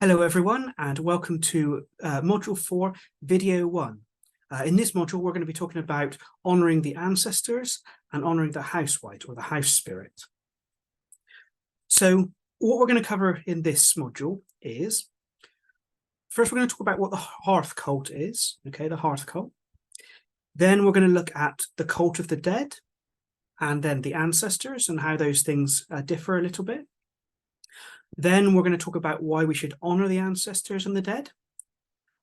Hello everyone and welcome to Module 4, Video 1. In this module we're going to be talking about honouring the ancestors and honouring the housewite or the house spirit. So what we're going to cover in this module is, first we're going to talk about what the hearth cult is, okay, the hearth cult. Then we're going to look at the cult of the dead and then the ancestors and how those things differ a little bit. Then we're going to talk about why we should honour the ancestors and the dead.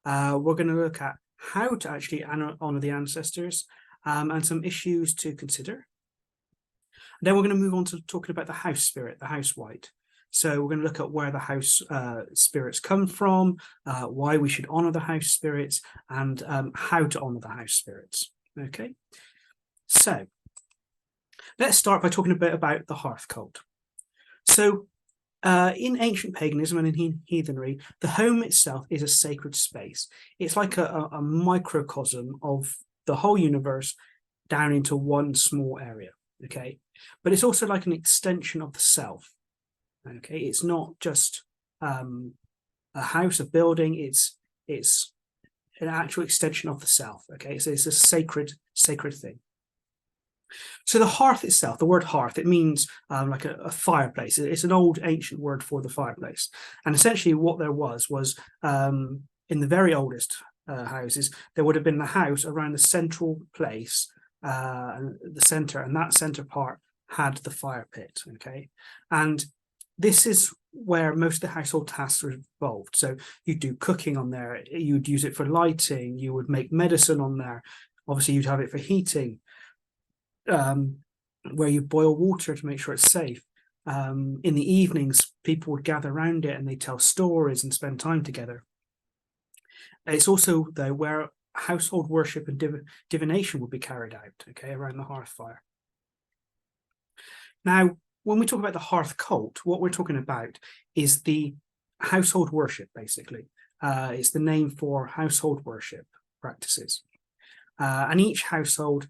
We're going to look at how to actually honour the ancestors and some issues to consider. Then we're going to move on to talking about the house spirit, the housewite. So we're going to look at where the house spirits come from, why we should honour the house spirits, and how to honour the house spirits. Okay, so let's start by talking a bit about the hearth cult. So in ancient paganism and in heathenry, the home itself is a sacred space. It's like a microcosm of the whole universe down into one small area, okay? But it's also like an extension of the self, okay? It's not just a house, a building, it's an actual extension of the self, okay? So it's a sacred thing. So the hearth itself, the word hearth, it means like a fireplace. It's an old ancient word for the fireplace. And essentially what there was in the very oldest houses, there would have been the house around the central place, the center, and that center part had the fire pit, okay? And this is where most of the household tasks are involved. So you do cooking on there, you'd use it for lighting, you would make medicine on there, obviously you'd have it for heating, where you boil water to make sure it's safe. In the evenings, people would gather around it and they tell stories and spend time together. It's also, though, where household worship and divination would be carried out, okay, around the hearth fire. Now, when we talk about the hearth cult, what we're talking about is the household worship, basically. It's the name for household worship practices. And each household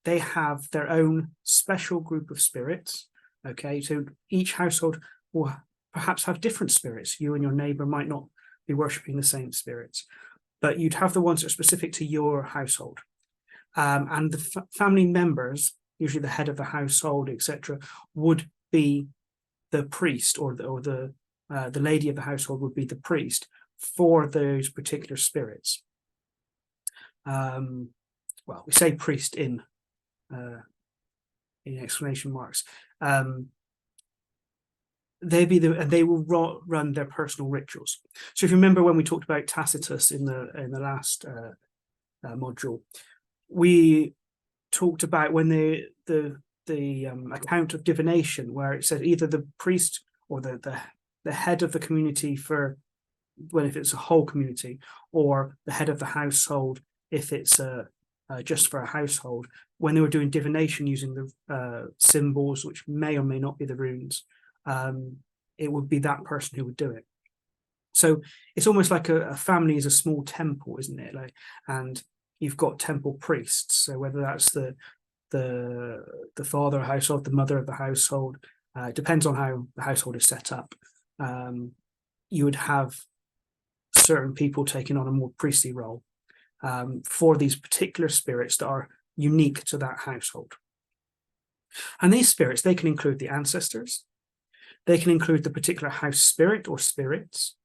they have their own special group of spirits, okay? So each household will perhaps have different spirits. You and your neighbour might not be worshipping the same spirits, but you'd have the ones that are specific to your household. And the family members, usually the head of the household, etc., would be the priest, or the lady of the household would be the priest for those particular spirits. Well, we say priest in exclamation marks. They will run their personal rituals. So if you remember when we talked about Tacitus in the last module, we talked about when the account of divination, where it said either the priest or the head of the community if it's a whole community, or the head of the household if it's just for a household, when they were doing divination using the symbols, which may or may not be the runes, it would be that person who would do it. So it's almost like a family is a small temple, isn't it? And you've got temple priests. So whether that's the father of the household, the mother of the household, it depends on how the household is set up. You would have certain people taking on a more priestly role for these particular spirits that are unique to that household. And these spirits, they can include the ancestors, they can include the particular house spirit or spirits,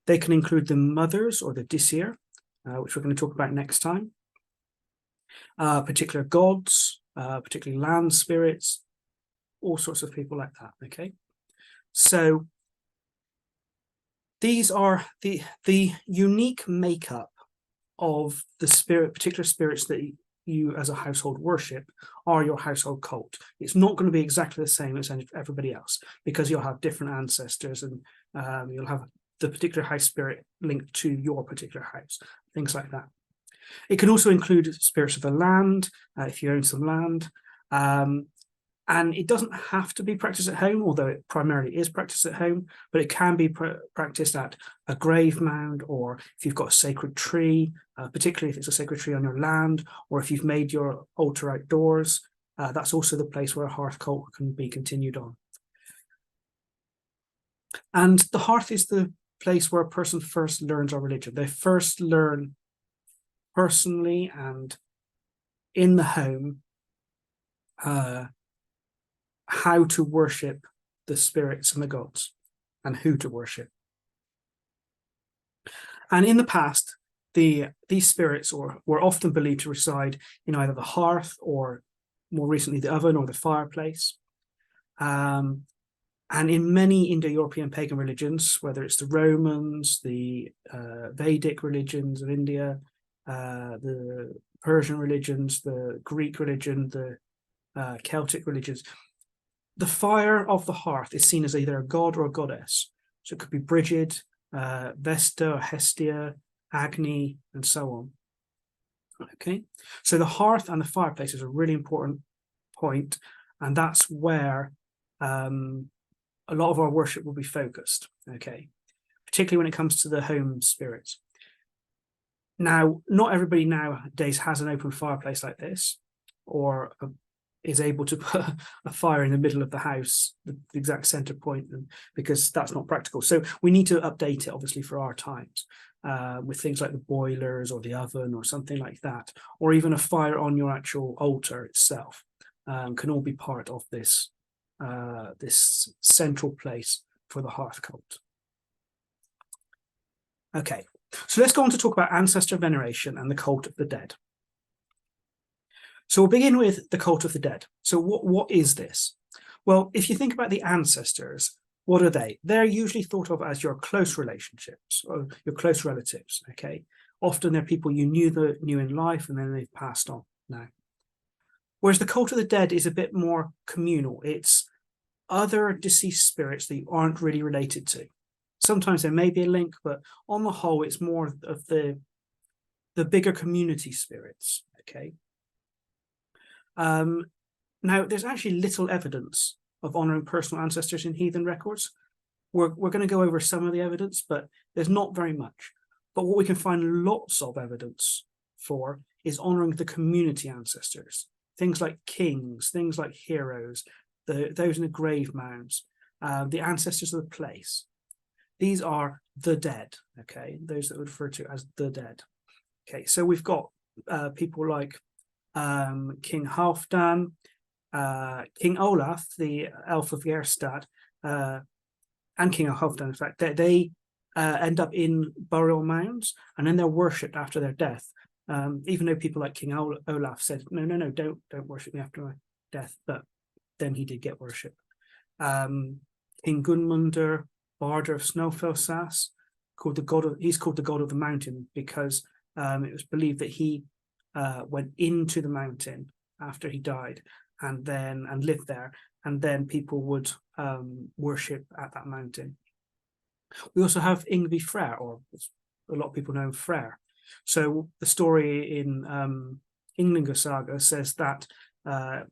they can include the mothers or the disir, which we're going to talk about next time, particular gods, particularly land spirits, all sorts of people like that, okay? So these are the unique makeup of the particular spirits that you as a household worship are your household cult. It's not going to be exactly the same as everybody else, because you'll have different ancestors and you'll have the particular house spirit linked to your particular house, things like that. It can also include spirits of the land, if you own some land. And it doesn't have to be practiced at home, although it primarily is practiced at home, but it can be practiced at a grave mound, or if you've got a sacred tree, particularly if it's a sacred tree on your land, or if you've made your altar outdoors, that's also the place where a hearth cult can be continued on. And the hearth is the place where a person first learns our religion. They first learn personally and in the home how to worship the spirits and the gods and who to worship. And in the past, these spirits were often believed to reside in either the hearth or more recently the oven or the fireplace. And in many Indo-European pagan religions, whether it's the Romans, the Vedic religions of India, the Persian religions, the Greek religion, the Celtic religions, the fire of the hearth is seen as either a god or a goddess. So it could be Brigid, Vesta, or Hestia, Agni, and so on. Okay, so the hearth and the fireplace is a really important point, and that's where a lot of our worship will be focused, okay, particularly when it comes to the home spirits. Now, not everybody nowadays has an open fireplace like this, or is able to put a fire in the middle of the house, the exact center point, because that's not practical. So we need to update it, obviously, for our times, with things like the boilers or the oven or something like that, or even a fire on your actual altar itself, can all be part of this this central place for the hearth cult. Okay, so let's go on to talk about ancestor veneration and the cult of the dead. So we'll begin with the cult of the dead. So what is this? Well, if you think about the ancestors, what are they? They're usually thought of as your close relationships or your close relatives, okay? Often they're people you knew in life and then they've passed on now. Whereas the cult of the dead is a bit more communal. It's other deceased spirits that you aren't really related to. Sometimes there may be a link, but on the whole, it's more of the bigger community spirits, okay? Now, there's actually little evidence of honouring personal ancestors in heathen records. We're going to go over some of the evidence, but there's not very much. But what we can find lots of evidence for is honouring the community ancestors. Things like kings, things like heroes, those in the grave mounds, the ancestors of the place. These are the dead, okay? Those that we refer to as the dead. Okay, so we've got people like King Halfdan, King Olaf, the elf of Gjerstad, and King Halfdan, in fact, they end up in burial mounds and then they're worshipped after their death. Even though people like King Olaf said, no, don't worship me after my death, but then he did get worshipped. King Gunmundur, Barder of Snowfellsas, he's called the god of the mountain because it was believed that he went into the mountain after he died and lived there, and then people would worship at that mountain. We also have Yngvi Freyr, or a lot of people know him Freyr. So the story in Ynglinga Saga says that after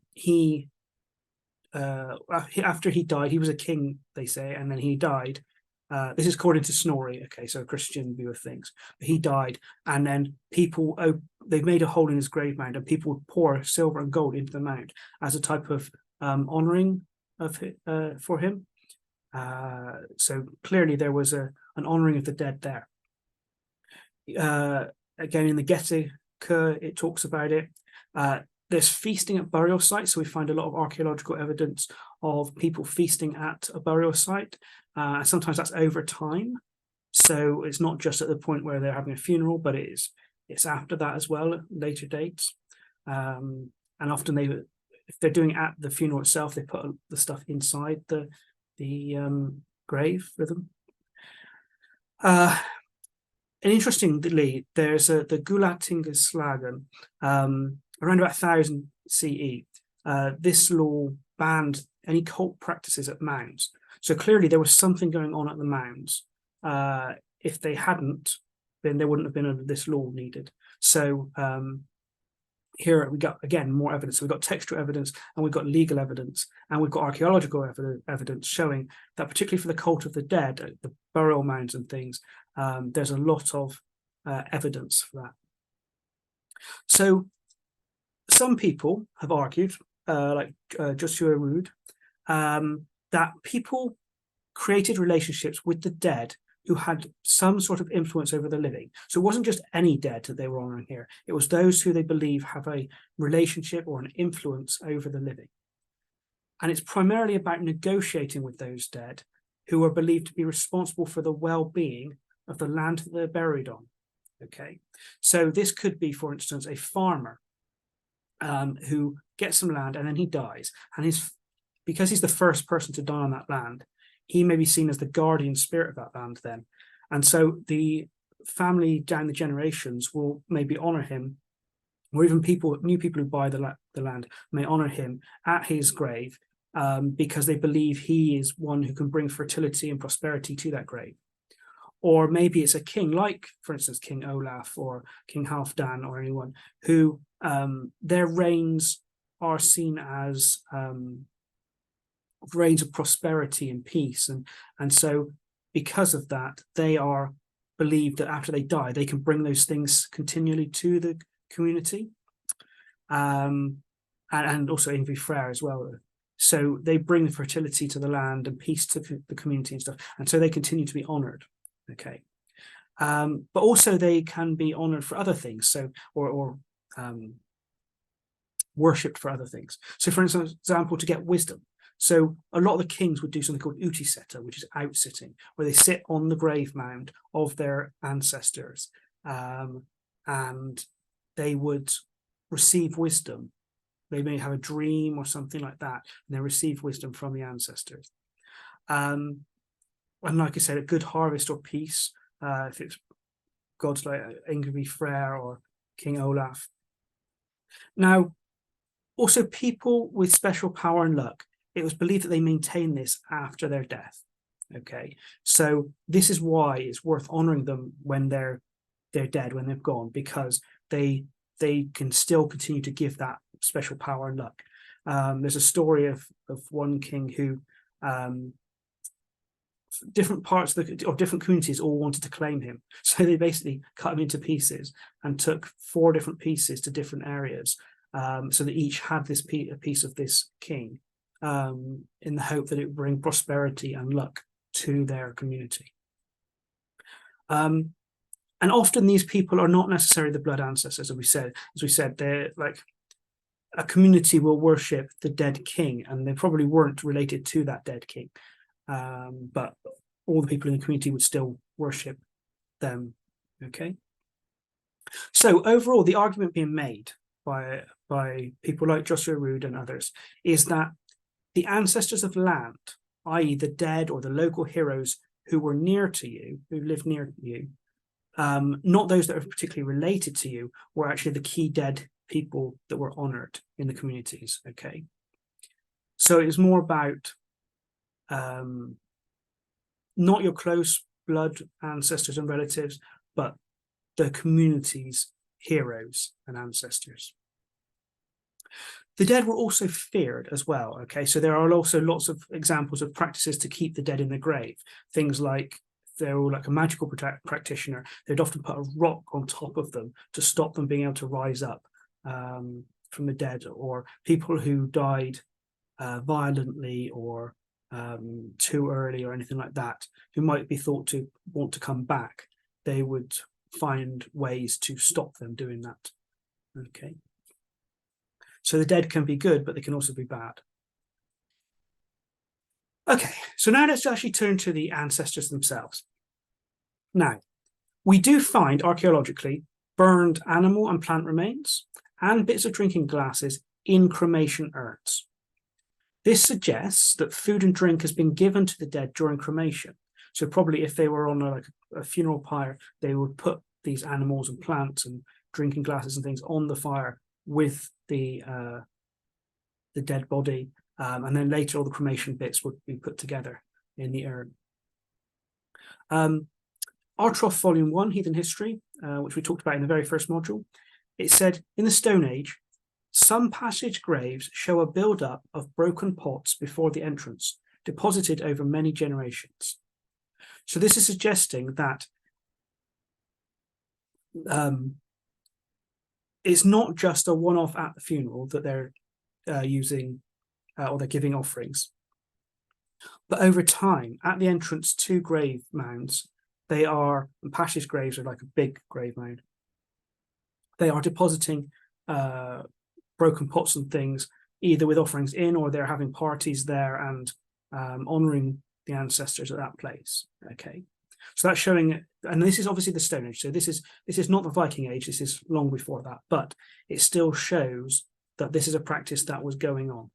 he died, he was a king, they say, and then he died. This is according to Snorri, okay, so a Christian view of things. But he died, and then people, they've made a hole in his grave mound, and people would pour silver and gold into the mound as a type of honouring of for him. So clearly there was an honouring of the dead there. Again, in the Gete Kur, it talks about it. There's feasting at burial sites, so we find a lot of archaeological evidence of people feasting at a burial site. Sometimes that's over time, so it's not just at the point where they're having a funeral, but it's after that as well, at later dates. And often if they're doing it at the funeral itself, they put the stuff inside the grave with them. And interestingly, there's the Gulatingaslagen, around about 1000 CE. This law banned any cult practices at mounds. So clearly there was something going on at the mounds. If they hadn't, then there wouldn't have been this law needed. So here we got, again, more evidence. So we've got textual evidence and we've got legal evidence and we've got archaeological evidence showing that particularly for the cult of the dead, the burial mounds and things, there's a lot of evidence for that. So some people have argued, like Joshua Rood, that people created relationships with the dead who had some sort of influence over the living. So it wasn't just any dead that they were honoring here. It was those who they believe have a relationship or an influence over the living. And it's primarily about negotiating with those dead who are believed to be responsible for the well-being of the land that they're buried on. Okay, so this could be, for instance, a farmer who gets some land and then he dies, and because he's the first person to die on that land, he may be seen as the guardian spirit of that land then. And so the family down the generations will maybe honor him, or even new people who buy the land may honor him at his grave because they believe he is one who can bring fertility and prosperity to that grave. Or maybe it's a king, like, for instance, King Olaf or King Halfdan or anyone, who their reigns are seen as reigns of prosperity and peace. And so because of that, they are believed that after they die, they can bring those things continually to the community. And also Ingvi Freyr as well. So they bring fertility to the land and peace to the community and stuff. And so they continue to be honored. Okay, but also they can be honored for other things, so or worshipped for other things. So, for example, to get wisdom. So a lot of the kings would do something called utiseta, which is outsitting, where they sit on the grave mound of their ancestors, and they would receive wisdom. They may have a dream or something like that, and they receive wisdom from the ancestors. And like I said, a good harvest or peace, if it's gods like Ingvi Freyr or King Olaf. Now, also people with special power and luck, it was believed that they maintain this after their death. Okay, so this is why it's worth honoring them when they're dead, when they've gone, because they can still continue to give that special power and luck. There's a story of one king who different parts of different communities all wanted to claim him, so they basically cut him into pieces and took 4 different pieces to different areas, so that each had this a piece of this king, in the hope that it would bring prosperity and luck to their community. And often these people are not necessarily the blood ancestors, as we said, they're like a community will worship the dead king, and they probably weren't related to that dead king. But all the people in the community would still worship them. Okay. So overall, the argument being made by people like Joshua Rood and others is that the ancestors of land, i.e. the dead or the local heroes who were near to you, who lived near you, not those that are particularly related to you, were actually the key dead people that were honored in the communities. Okay. So it was more about not your close blood ancestors and relatives, but the community's heroes and ancestors. The dead were also feared as well. Okay, so there are also lots of examples of practices to keep the dead in the grave. Things like, they're all like a magical practitioner, they'd often put a rock on top of them to stop them being able to rise up from the dead, or people who died violently or too early or anything like that, who might be thought to want to come back, they would find ways to stop them doing that. Okay, so the dead can be good, but they can also be bad. Okay, so now let's actually turn to the ancestors themselves. Now, we do find archaeologically burned animal and plant remains and bits of drinking glasses in cremation urns. This suggests that food and drink has been given to the dead during cremation. So probably if they were on a funeral pyre, they would put these animals and plants and drinking glasses and things on the fire with the dead body, and then later all the cremation bits would be put together in the urn. Artroff Volume 1, Heathen History, which we talked about in the very first module, it said, in the Stone Age, some passage graves show a build-up of broken pots before the entrance, deposited over many generations. So this is suggesting that it's not just a one-off at the funeral that they're using or they're giving offerings, but over time, at the entrance to grave mounds, They are, and Pasha's graves are like a big grave mound. They are depositing broken pots and things, either with offerings in, or they're having parties there and honouring the ancestors at that place. Okay, so that's showing, and this is obviously the Stone Age. So this is not the Viking Age. This is long before that, but it still shows that this is a practice that was going on,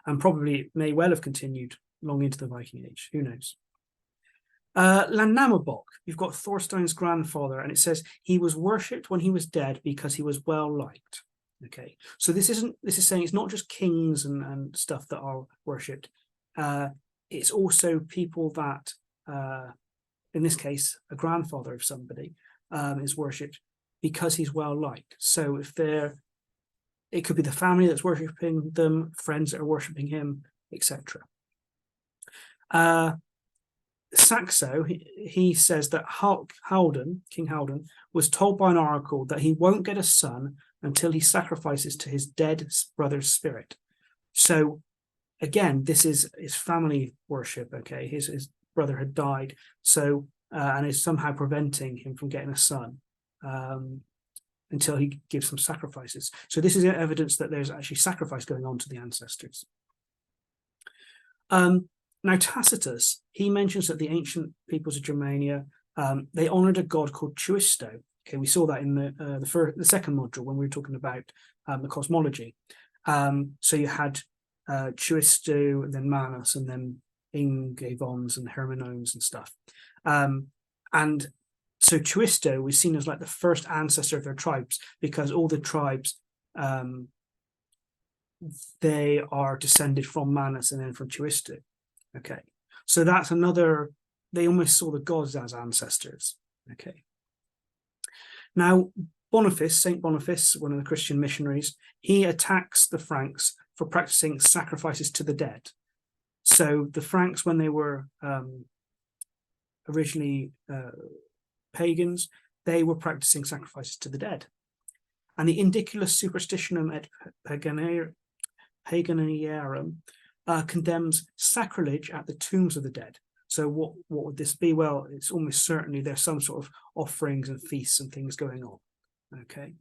and probably may well have continued long into the Viking Age. Who knows? Landnamabok, you've got Thorstein's grandfather, and it says he was worshipped when he was dead because he was well liked. Okay, so this is saying it's not just kings and stuff that are worshipped. It's also people that, in this case, a grandfather of somebody is worshipped because he's well liked. So if it could be the family that's worshipping them, friends that are worshipping him, etc. Saxo, he says that King Haldan, was told by an oracle that he won't get a son until he sacrifices to his dead brother's spirit. So again, this is his family worship. Okay, his brother had died, so and is somehow preventing him from getting a son until he gives some sacrifices. So this is evidence that there's actually sacrifice going on to the ancestors. Now, Tacitus, he mentions that the ancient peoples of Germania, they honoured a god called Chuisto. Okay, we saw that in the second module when we were talking about the cosmology. So you had Chuisto, and then Manus, and then Ingevons and Herminones and stuff. And so Chuisto was seen as like the first ancestor of their tribes, because all the tribes, they are descended from Manus and then from Chuisto. Okay, so that's another, they almost saw the gods as ancestors. Okay. Now, Boniface, Saint Boniface, one of the Christian missionaries, he attacks the Franks for practicing sacrifices to the dead. So the Franks, when they were originally pagans, they were practicing sacrifices to the dead. And the Indiculus Superstitionum et Paganiarum condemns sacrilege at the tombs of the dead. So what would this be? Well, it's almost certainly there's some sort of offerings and feasts and things going on. Okay,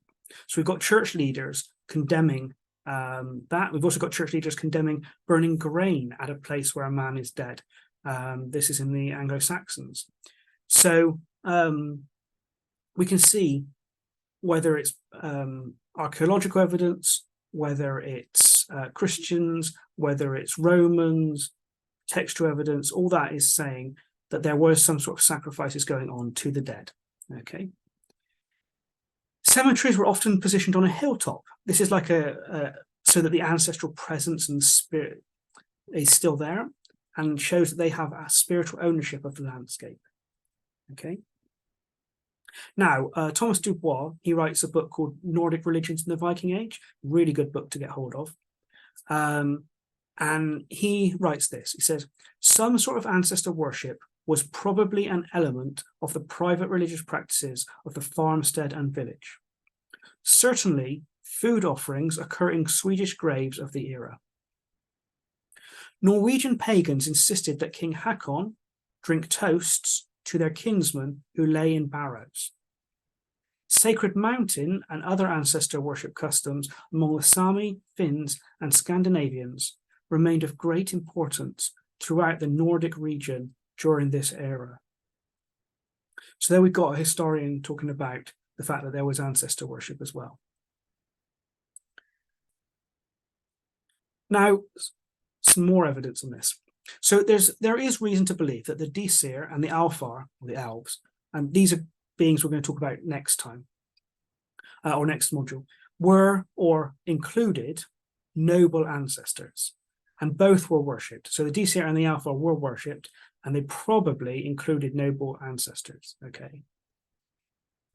so we've got church leaders condemning that. We've also got church leaders condemning burning grain at a place where a man is dead. This is in the Anglo-Saxons. So we can see whether it's archaeological evidence, whether it's Christians, whether it's Romans, textual evidence, all that is saying that there was some sort of sacrifices going on to the dead. Okay. Cemeteries were often positioned on a hilltop. This is like so that the ancestral presence and spirit is still there, and shows that they have a spiritual ownership of the landscape. Okay. Now, Thomas Dubois, he writes a book called Nordic Religions in the Viking Age, really good book to get hold of. And he writes this, he says, some sort of ancestor worship was probably an element of the private religious practices of the farmstead and village. Certainly, food offerings occur in Swedish graves of the era. Norwegian pagans insisted that King Hakon drink toasts to their kinsmen who lay in barrows. Sacred Mountain and other ancestor worship customs among the Sami, Finns, and Scandinavians remained of great importance throughout the Nordic region during this era. So there we've got a historian talking about the fact that there was ancestor worship as well. Now, some more evidence on this. So there is reason to believe that the Disir and the Alfar, or the elves, and these are beings we're going to talk about next time, or next module, were or included noble ancestors, and both were worshipped. So the Disir and the Alfar were worshipped, and they probably included noble ancestors. Okay.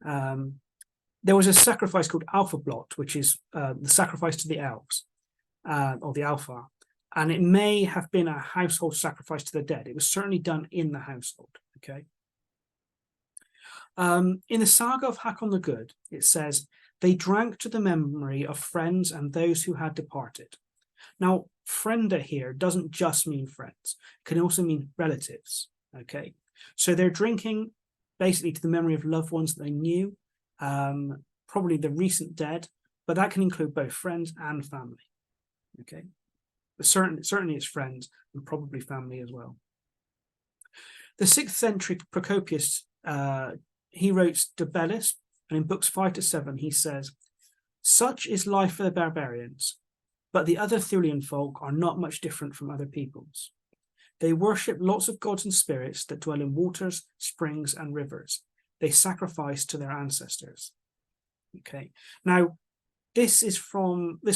There was a sacrifice called Alphablot, which is the sacrifice to the elves, or the Alfar. And it may have been a household sacrifice to the dead. It was certainly done in the household. Okay. In the saga of Hakon the Good, it says, they drank to the memory of friends and those who had departed. Now, frenda here doesn't just mean friends. It can also mean relatives. Okay. So they're drinking basically to the memory of loved ones that they knew, probably the recent dead, but that can include both friends and family. Okay, but certainly it's friends and probably family as well. The 6th century Procopius, he wrote De Bellis, and in books 5 to 7 he says, "Such is life for the barbarians, but the other Thulian folk are not much different from other peoples. They worship lots of gods and spirits that dwell in waters, springs, and rivers. They sacrifice to their ancestors." Okay, now this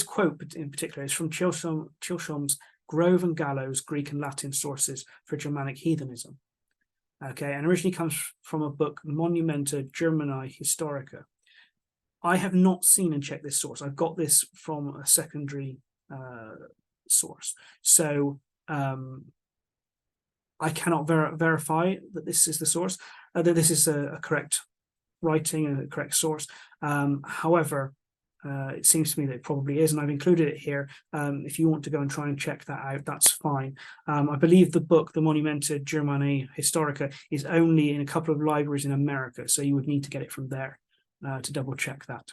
quote in particular is from Chilsholm's Grove and Gallows Greek and Latin sources for Germanic heathenism. Okay, and originally comes from a book, Monumenta Germanae Historica. I have not seen and checked this source. I've got this from a secondary source. So I cannot verify that this is the source, that this is a correct writing and a correct source. However, it seems to me that it probably is, and I've included it here. If you want to go and try and check that out, that's fine. I believe the book, the Monumenta Germanae Historica, is only in a couple of libraries in America, so you would need to get it from there to double check that.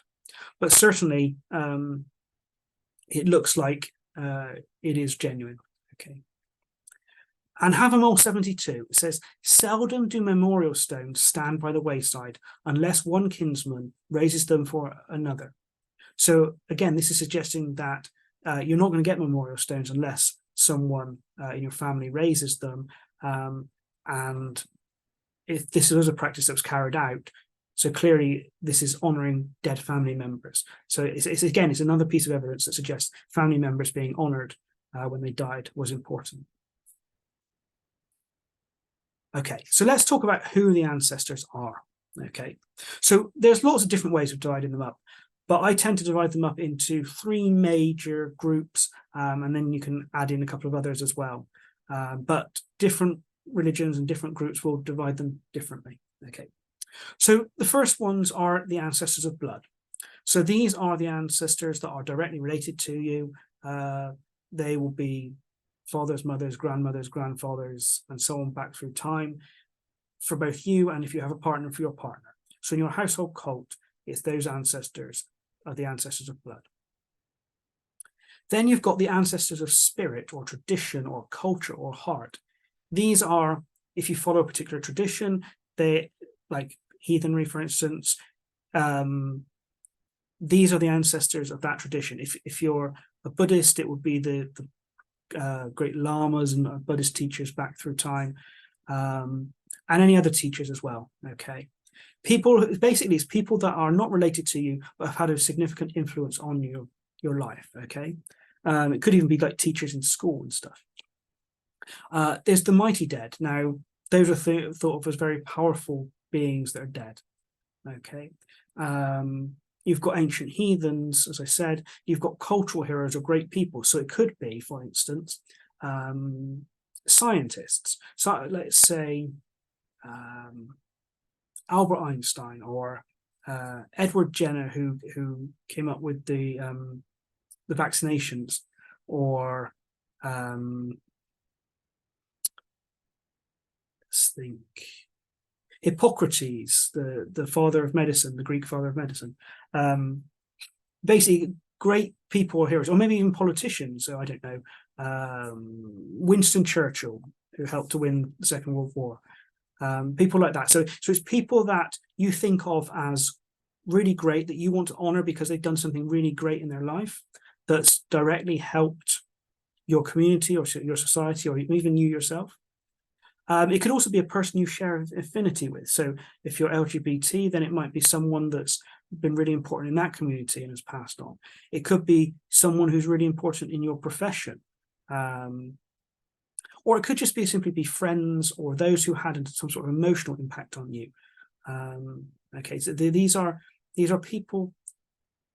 But certainly, it looks like it is genuine. Okay. And Havamol 72 says, "Seldom do memorial stones stand by the wayside unless one kinsman raises them for another." So again, this is suggesting that you're not going to get memorial stones unless someone in your family raises them. And if this was a practice that was carried out, so clearly this is honouring dead family members. So it's another piece of evidence that suggests family members being honoured when they died was important. Okay, so let's talk about who the ancestors are. Okay, so there's lots of different ways of dividing them up, but I tend to divide them up into 3 major groups, and then you can add in a couple of others as well. But different religions and different groups will divide them differently. Okay, so the first ones are the ancestors of blood. So these are the ancestors that are directly related to you. They will be fathers, mothers, grandmothers, grandfathers, and so on back through time for both you and if you have a partner, for your partner. So in your household cult, it's those ancestors are the ancestors of blood. Then you've got the ancestors of spirit or tradition or culture or heart. These are, if you follow a particular tradition, they, like heathenry, for instance, these are the ancestors of that tradition. If you're a Buddhist, it would be the great lamas and Buddhist teachers back through time, and any other teachers as well. Okay, basically it's people that are not related to you but have had a significant influence on your life. Okay, it could even be like teachers in school and stuff. There's the mighty dead. Now those are thought of as very powerful beings that are dead. Okay, you've got ancient heathens, as I said. You've got cultural heroes or great people. So it could be, for instance, scientists. So let's say Albert Einstein or Edward Jenner, who came up with the vaccinations, or let's think, Hippocrates, the father of medicine, the Greek father of medicine. Basically, great people or heroes, or maybe even politicians. So I don't know, Winston Churchill, who helped to win the Second World War. People like that. So it's people that you think of as really great, that you want to honor because they've done something really great in their life that's directly helped your community or your society or even you yourself. It could also be a person you share affinity with. So if you're LGBT, then it might be someone that's been really important in that community and has passed on. It could be someone who's really important in your profession. Or it could just simply be friends or those who had some sort of emotional impact on you. Okay, so these are people.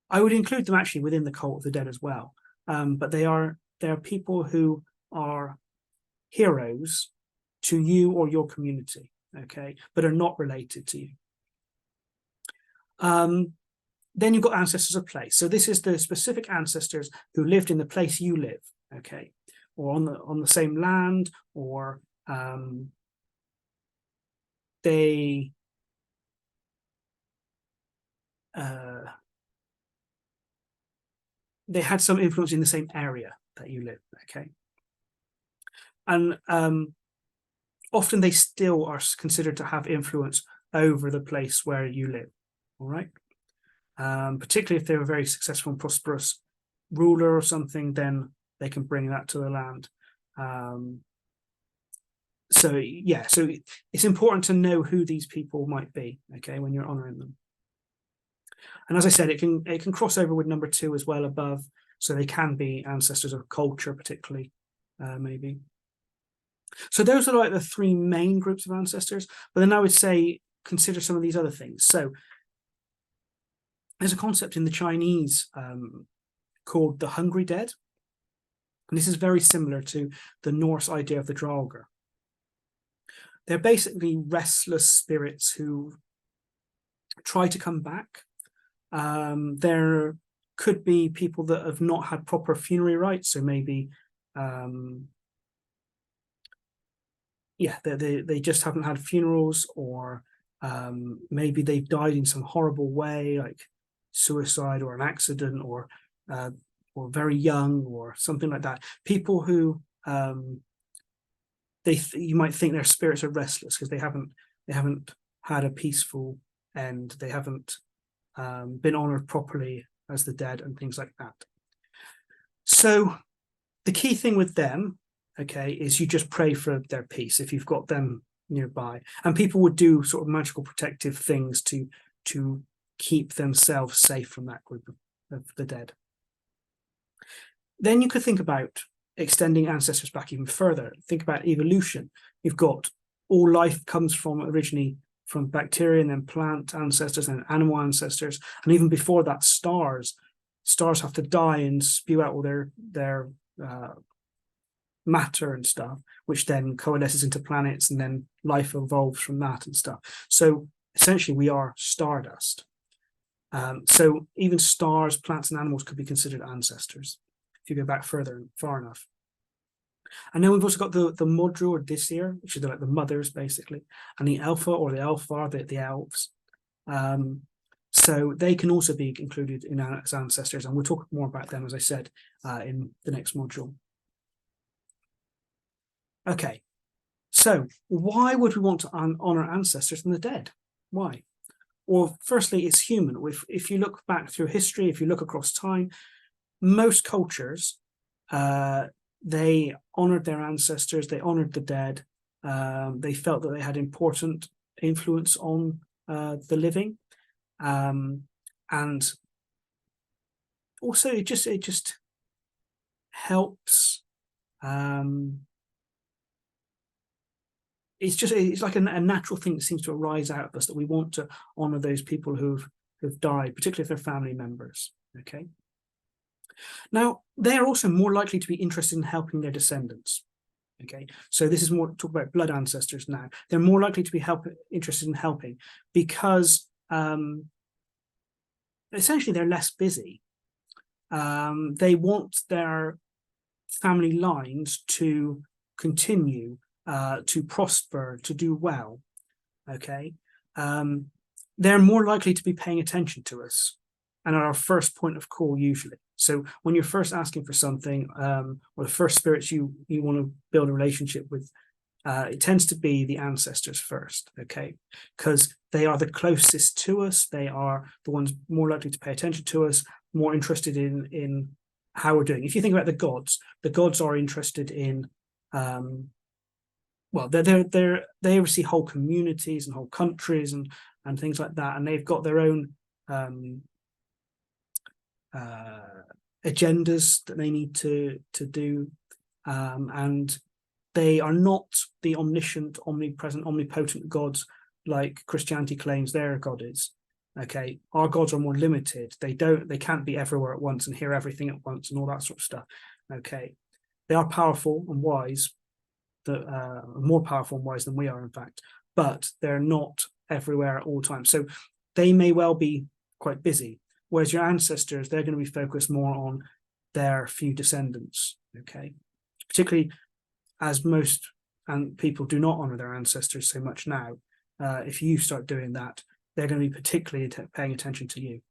I would include them actually within the cult of the dead as well. But they are people who are heroes to you or your community, okay, but are not related to you. Then you've got ancestors of place. So this is the specific ancestors who lived in the place you live, okay, or on the same land, or they had some influence in the same area that you live, okay? And often they still are considered to have influence over the place where you live, all right? Particularly if they're a very successful and prosperous ruler or something, then they can bring that to the land. So yeah, so it's important to know who these people might be, okay, when you're honoring them. And as I said, it can cross over with number 2 as well above, so they can be ancestors of culture, particularly, maybe. So those are like the 3 main groups of ancestors. But then I would say consider some of these other things. So there's a concept in the Chinese called the hungry dead, and this is very similar to the Norse idea of the Draugr. They're basically restless spirits who try to come back. There could be people that have not had proper funerary rites, so maybe they just haven't had funerals, or maybe they've died in some horrible way, like suicide or an accident, or very young or something like that. People who you might think their spirits are restless because they haven't had a peaceful end. They haven't been honored properly as the dead and things like that. So the key thing with them, okay, is you just pray for their peace if you've got them nearby. And people would do sort of magical protective things to keep themselves safe from that group of the dead. Then you could think about extending ancestors back even further. Think about evolution. You've got all life comes from originally from bacteria, and then plant ancestors, and animal ancestors, and even before that, stars. Stars have to die and spew out all their matter and stuff, which then coalesces into planets, and then life evolves from that and stuff. So essentially, we are stardust. So even stars, plants, and animals could be considered ancestors if you go back far enough. And then we've also got the Modru or Disir, which are like the mothers, basically, and the Alpha or the Alpha, the elves. So they can also be included as ancestors, and we'll talk more about them, as I said, in the next module. Okay, so why would we want to honor ancestors and the dead? Why? Well, firstly, it's human. If you look back through history, if you look across time, most cultures, they honored their ancestors, they honored the dead, they felt that they had important influence on the living, and also it just helps. It's like a natural thing that seems to arise out of us, that we want to honor those people who've died, particularly if they're family members. Okay. Now, they are also more likely to be interested in helping their descendants. Okay, so this is more talk about blood ancestors now. They're more likely to be interested in helping because essentially they're less busy. They want their family lines to continue, to prosper, to do well. Okay, they're more likely to be paying attention to us and are our first point of call usually. So when you're first asking for something, or the first spirits you want to build a relationship with, it tends to be the ancestors first, okay? Because they are the closest to us. They are the ones more likely to pay attention to us, more interested in how we're doing. If you think about the gods are interested in, well, they oversee whole communities and whole countries and things like that, and they've got their own agendas that they need to do, and they are not the omniscient, omnipresent, omnipotent gods like Christianity claims their God is. Okay, our gods are more limited. They can't be everywhere at once and hear everything at once and all that sort of stuff. Okay, they are powerful and wise, more powerful and wise than we are, in fact, but they're not everywhere at all times. So they may well be quite busy. Whereas your ancestors, they're going to be focused more on their few descendants, okay? Particularly as most people do not honor their ancestors so much now. if you start doing that, they're going to be particularly paying attention to you.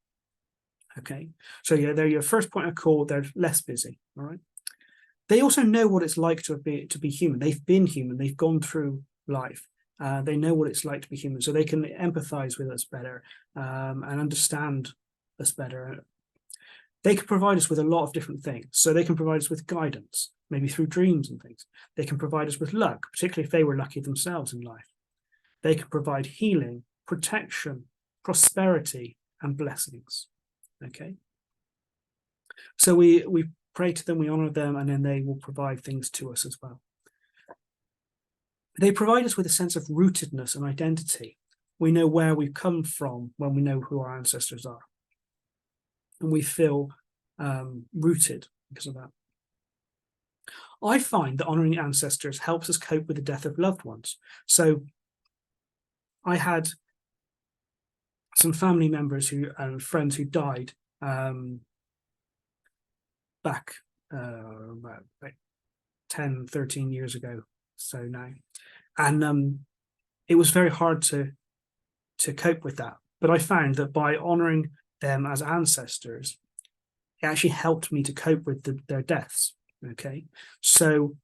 Okay, so yeah, they're your first point of call. They're less busy. All right. They also know what it's like to be human. They've been human. They've gone through life. They know what it's like to be human, so they can empathize with us better and understand us better. They can provide us with a lot of different things. So they can provide us with guidance, maybe through dreams and things. They can provide us with luck, particularly if they were lucky themselves in life. They can provide healing, protection, prosperity, and blessings. Okay. So we pray to them, we honor them, and then they will provide things to us as well. They provide us with a sense of rootedness and identity. We know where we've come from when we know who our ancestors are. And we feel rooted because of that. I find that honoring ancestors helps us cope with the death of loved ones. So I had some family members and friends who died back about 10, 13 years ago, so now. And it was very hard to cope with that. But I found that by honoring them as ancestors, it actually helped me to cope with their deaths. Okay, so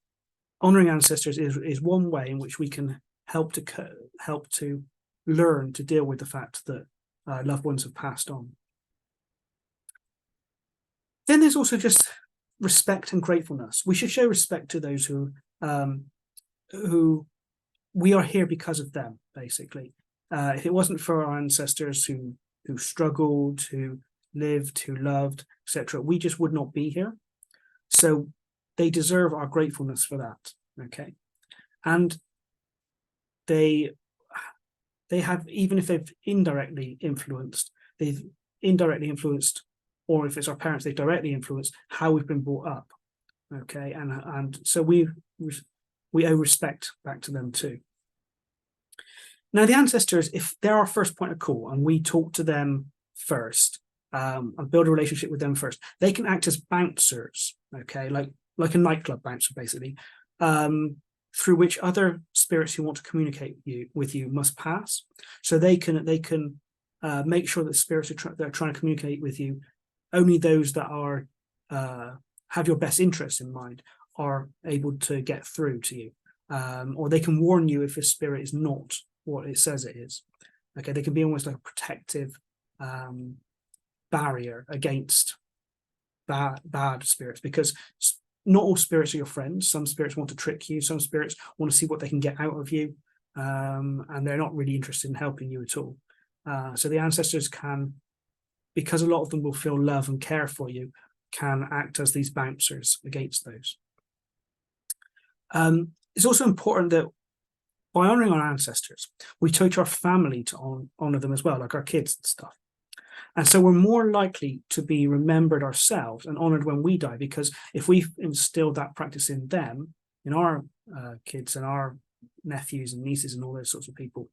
honoring ancestors is one way in which we can help to learn to deal with the fact that loved ones have passed on. Then there's also just respect and gratefulness. We should show respect to those who we are here because of them, basically. If it wasn't for our ancestors who struggled, who lived, who loved, etc., we just would not be here. So they deserve our gratefulness for that. Okay, and they have, even if they've indirectly influenced, or if it's our parents, they've directly influenced how we've been brought up. Okay, and so we owe respect back to them too. Now, the ancestors, if they're our first point of call and we talk to them first and build a relationship with them first, they can act as bouncers, okay, like a nightclub bouncer, basically, through which other spirits who want to communicate with you must pass. So they can make sure that spirits that are trying to communicate with you, only those that are have your best interests in mind are able to get through to you, or they can warn you if a spirit is not what it says it is. Okay, they can be almost like a protective barrier against bad spirits, because not all spirits are your friends. Some spirits want to trick you. Some spirits want to see what they can get out of you, and they're not really interested in helping you at all. So the ancestors can, because a lot of them will feel love and care for you, can act as these bouncers against those. It's also important that by honouring our ancestors, we teach our family to honour them as well, like our kids and stuff. And so we're more likely to be remembered ourselves and honoured when we die, because if we've instilled that practice in them, in our kids and our nephews and nieces and all those sorts of people,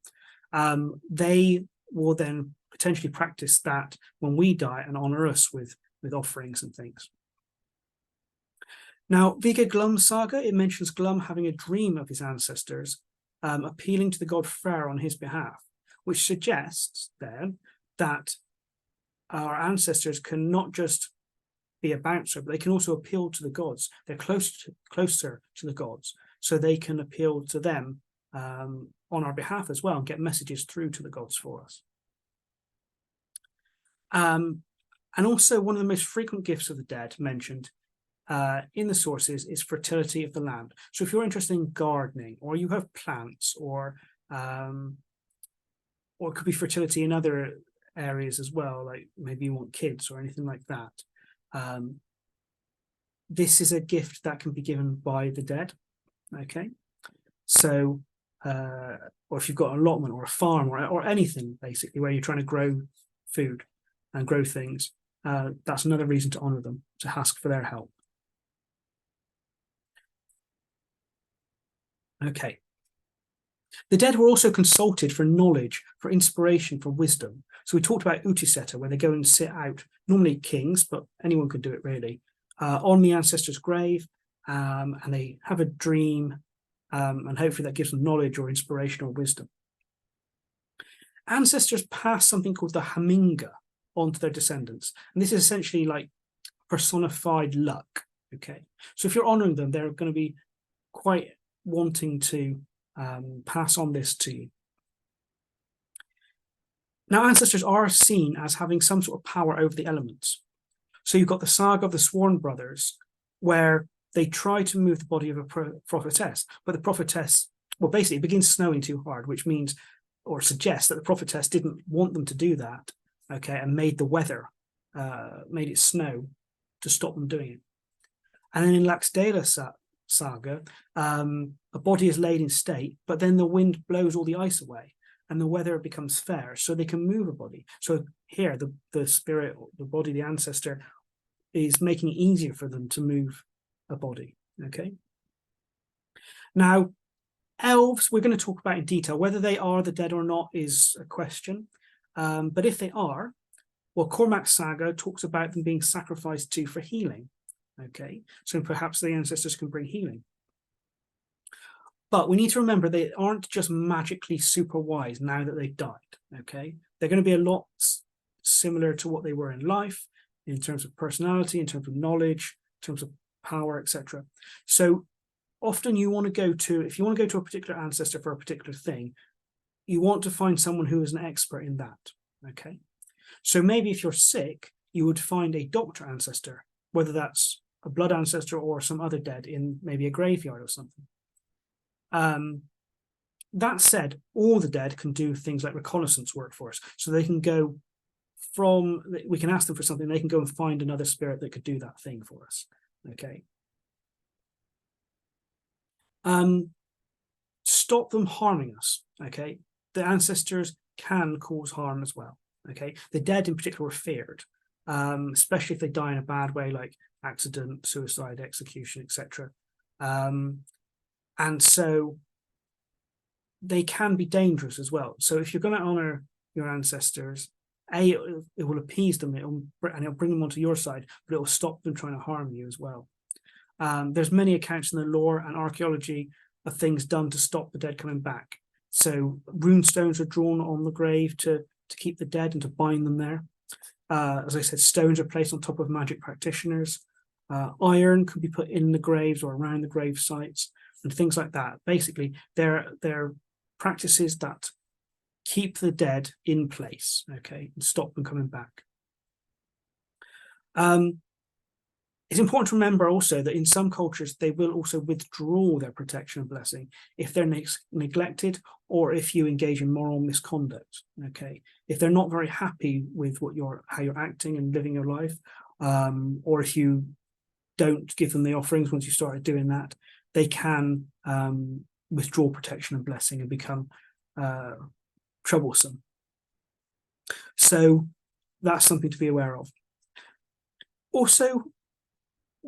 they will then potentially practice that when we die and honour us with offerings and things. Now, Vigga Glum's saga, it mentions Glum having a dream of his ancestors appealing to the god Freyr on his behalf, which suggests then that our ancestors can not just be a bouncer, but they can also appeal to the gods. They're closer to the gods, so they can appeal to them on our behalf as well and get messages through to the gods for us. And also, one of the most frequent gifts of the dead mentioned in the sources is fertility of the land. So if you're interested in gardening, or you have plants, or it could be fertility in other areas as well, like maybe you want kids or anything like that, this is a gift that can be given by the dead. Okay, so or if you've got an allotment or a farm or anything basically where you're trying to grow food and grow things, that's another reason to honor them, to ask for their help. Okay. The dead were also consulted for knowledge, for inspiration, for wisdom. So we talked about Utiseta, where they go and sit out, normally kings, but anyone could do it really, on the ancestor's grave, and they have a dream, and hopefully that gives them knowledge or inspiration or wisdom. ancestors pass something called the haminga onto their descendants. And this is essentially like personified luck. Okay, so if you're honoring them, they're going to be quite wanting to pass on this to you. Now, ancestors are seen as having some sort of power over the elements. So you've got the saga of the Sworn Brothers, where they try to move the body of a prophetess, but the prophetess, well, basically it begins snowing too hard, which means, or suggests, that the prophetess didn't want them to do that, okay, and made the weather, made it snow to stop them doing it. And then in Laxdale's saga, a body is laid in state, but then the wind blows all the ice away and the weather becomes fair, so they can move a body. So here, the spirit, the body, the ancestor, is making it easier for them to move a body, okay? Now, elves, we're going to talk about in detail. Whether they are the dead or not is a question. But if they are, well, Cormac's saga talks about them being sacrificed to for healing, okay? So perhaps the ancestors can bring healing. But we need to remember they aren't just magically super wise now that they've died, okay? They're going to be a lot similar to what they were in life, in terms of personality, in terms of knowledge, in terms of power, etc. So often you want to go to, if you want to go to a particular ancestor for a particular thing, you want to find someone who is an expert in that, okay? So maybe if you're sick, you would find a doctor ancestor, whether that's a blood ancestor or some other dead in maybe a graveyard or something. That said, all the dead can do things like reconnaissance work for us. So they can go from, we can ask them for something, they can go and find another spirit that could do that thing for us, okay? Stop them harming us, okay? The ancestors can cause harm as well, okay? The dead in particular were feared, especially if they die in a bad way, like accident, suicide, execution, etc. And so they can be dangerous as well. So if you're going to honor your ancestors, it will appease them, and it'll bring them onto your side, but it will stop them trying to harm you as well. There's many accounts in the lore and archaeology of things done to stop the dead coming back. So rune stones are drawn on the grave to keep the dead and to bind them there. As I said, stones are placed on top of magic practitioners. Iron could be put in the graves or around the grave sites and things like that. Basically, they're practices that keep the dead in place, okay, and stop them coming back. It's important to remember also that in some cultures, they will also withdraw their protection and blessing if they're neglected or if you engage in moral misconduct, okay? If they're not very happy with how you're acting and living your life, or if you don't give them the offerings once you started doing that, they can withdraw protection and blessing and become troublesome. So that's something to be aware of. Also,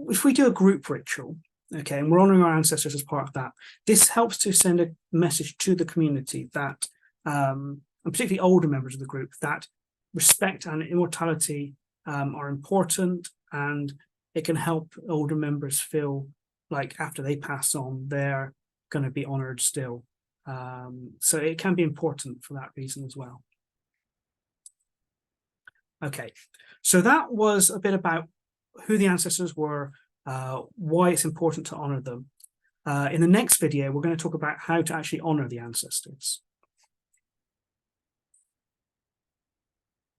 if we do a group ritual, okay, and we're honoring our ancestors as part of that, this helps to send a message to the community that, and particularly older members of the group, that respect and immortality are important, and it can help older members feel like after they pass on, they're going to be honored still. So it can be important for that reason as well. Okay, so that was a bit about who the ancestors were, why it's important to honor them. In the next video, we're going to talk about how to actually honor the ancestors.